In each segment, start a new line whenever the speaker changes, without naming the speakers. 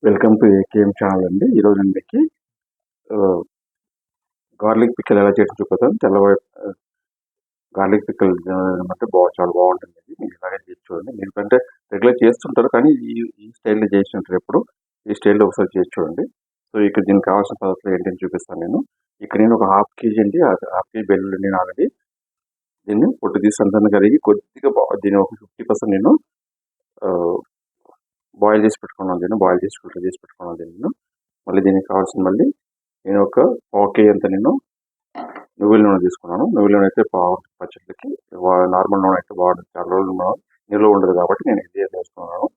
Welcome to AKM channel అండి. ఈరోజు నేను మీకు గార్లిక్ పిక్కల్ ఎలా చేయడం చూపిస్తాను. గార్లిక్ పిక్కల్ అంటే చాలా బాగుంటుంది. మీరు ఇలాగే చేసి చూడండి. ఎందుకంటే రెగ్యులర్ చేస్తుంటారు, కానీ ఈ స్టైల్లో చేస్తుంటారు. ఎప్పుడు ఈ స్టైల్లో ఒకసారి చేసి చూడండి. సో ఇక్కడ దీనికి కావాల్సిన పదార్థాలు ఏంటని చూపిస్తాను నేను. ఇక్కడ నేను ఒక హాఫ్ కేజీ అండి, హాఫ్ కేజీ వెల్లుల్లి నేను ఆల్రెడీ దీన్ని పొట్టు తీసి అంతా కడిగి కొద్దిగా దీన్ని ఒక 50% నేను బాయిల్ చేసి పెట్టుకున్నాను. బాయిల్ చేసి ఫిల్టర్ చేసి పెట్టుకున్నాను నేను. మళ్ళీ దీనికి కావాల్సిన నేను ఒక పావు కేజీ అంతా నేను నువ్వుల నూనె తీసుకున్నాను. నువ్వుల నూనె అయితే బాగుంటుంది పచ్చడికి. నార్మల్ నూనె అయితే బాగుంటుంది, చాలా రోజులు నిల్వ ఉండదు కాబట్టి నేను ఇది వేసుకున్నాను.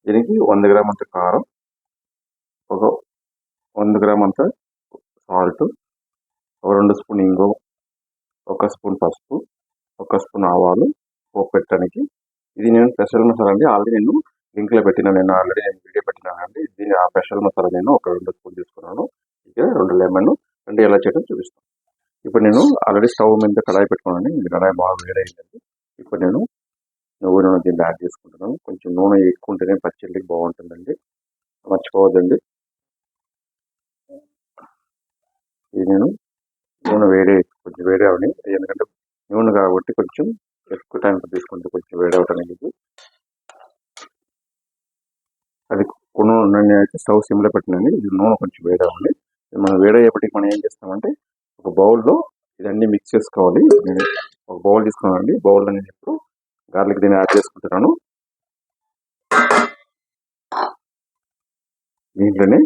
దీనికి 100 గ్రామ్ అంత కారం, ఒక 100 గ్రామ్ అంత సాల్ట్, ఒక 2 స్పూన్ ఇంగు, 1 స్పూన్ పసుపు, 1 స్పూన్ ఆవాలు పోపు పెట్టడానికి. ఇది నేను స్పెషల్ మసాలా అండి. ఆల్రెడీ నేను లింక్లో పెట్టినా, ఆల్రెడీ వీడియో పెట్టినానండి. దీని ఆ స్పెషల్ మసాలా నేను ఒక 2 స్పూన్ తీసుకున్నాను. ఇక 2 లెమన్, 2 ఎలా చేయడం చూపిస్తాను. ఇప్పుడు నేను ఆల్రెడీ స్టవ్ మీద కడాయి పెట్టుకున్నాను. ఇది కడాయి బాగా వేడైందండి. ఇప్పుడు నేను నువ్వుల నూనె దీన్ని యాడ్ చేసుకుంటున్నాను. కొంచెం నూనె ఎక్కువ ఉంటేనే పచ్చడికి బాగుంటుందండి, మర్చిపోవద్దండి. ఇది నేను నూనె కొంచెం వేడి అవని, ఎందుకంటే నూనె కాబట్టి కొంచెం ఎక్కువ టైం తీసుకుంటే కొంచెం వేడి అవటానికి. అది నూనె అయితే స్టవ్ సిమ్లో పెట్టినండి. ఇది నూనె కొంచెం వేడి అవ్వండి. మనం వేడయ్యేపటికి మనం ఏం చేస్తామంటే ఒక బౌల్లో ఇదన్నీ మిక్స్ చేసుకోవాలి. నేను ఒక బౌల్ తీసుకున్నానండి. బౌల్లో నేను ఇప్పుడు గార్లిక్ దీన్ని యాడ్ చేసుకుంటున్నాను. దీంట్లోనే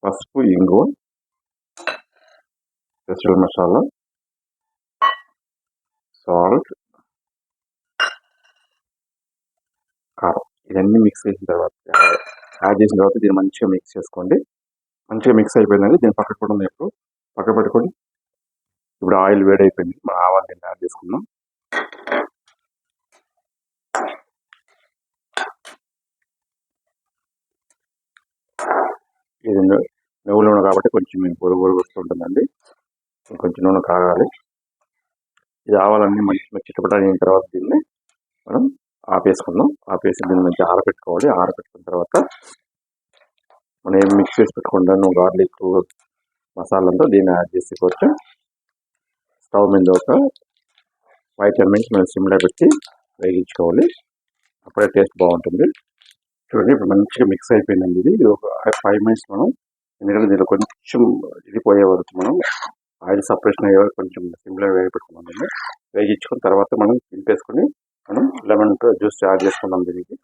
పసుపు, ఇంగు, స్పెషల్ మసాలా, సాల్ట్, కారం ఇవన్నీ మిక్స్ చేసిన తర్వాత దీన్ని మంచిగా మిక్స్ చేసుకోండి. మంచిగా మిక్స్ అయిపోయిందండి. దీన్ని పక్కకు కూడా ఇప్పుడు పక్క పెట్టుకోండి. ఇప్పుడు ఆయిల్ వేడైపోయింది. మనం ఆవాలు దీన్ని యాడ్ చేసుకుందాం. ఇది నువ్వుల నూనె కాబట్టి కొంచెం పొరుగు వస్తుంటుందండి. కొంచెం నూనె కాగాలి. ఇది ఆవాలన్నీ మంచి చిటపట అయిన తర్వాత దీన్ని మనం ఆపేసుకుందాం. ఆపేసి దీన్ని మంచి ఆరబెట్టుకోవాలి. ఆరబెట్టుకున్న తర్వాత మనం ఏం మిక్స్ చేసి పెట్టుకుంటాను గార్లిక్ మసాలాతో దీన్ని యాడ్ చేసుకోవచ్చు. స్టవ్ మీద ఒక 5-10 మినిట్స్ మనం సిమ్లో పెట్టి వేగించుకోవాలి. అప్పుడే టేస్ట్ బాగుంటుంది. చూడండి, ఇప్పుడు మంచిగా మిక్స్ అయిపోయిందండి. ఇది ఒక 5 మినిట్స్ మనం, ఎందుకంటే దీనిలో కొంచెం ఇది పోయే వరకు మనం ఆయిల్ సపరేషన్ అయ్యే వరకు కొంచెం సిమ్లో వేగిపెట్టుకున్నాం. వేగించుకున్న తర్వాత మనం దింపేసుకుని మనం లెమన్ జ్యూస్ యాడ్ చేసుకున్నాం దీనికి.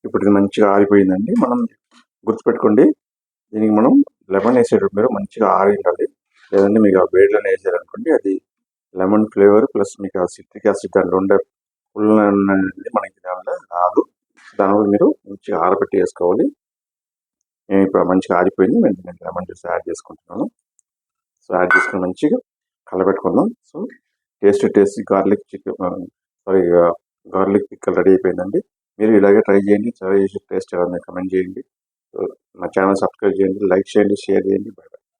ఇప్పుడు ఇది మంచిగా ఆరిపోయిందండి. మనం గుర్తుపెట్టుకోండి, దీనికి మనం లెమన్ వేసేటప్పుడు మీరు మంచిగా ఆరిండాలి. లేదంటే మీకు ఆ వేడిలోనే వేసారనుకోండి, అది లెమన్ ఫ్లేవర్ ప్లస్ మీకు ఆ సిట్రిక్ యాసిడ్ దాంట్లో ఉండే ఫుల్ అనేది మనకి రాదు. దానివల్ల మీరు మంచిగా ఆరబెట్టి వేసుకోవాలి. నేను ఇప్పుడు మంచిగా ఆరిపోయింది. నేను లెమన్ జ్యూస్ యాడ్ చేసుకుంటున్నాను. సో యాడ్ చేసుకుని మంచిగా కలబెట్టుకుందాం. So tasty garlic pickle ready అయిపోయిందండి. మీరు ఇలాగే ట్రై చేయండి. ట్రై చేసి టేస్ట్ ఎవరైనా కమెంట్ చేయండి. నా ఛానల్ సబ్స్క్రైబ్ చేయండి, లైక్ చేయండి, షేర్ చేయండి. By by.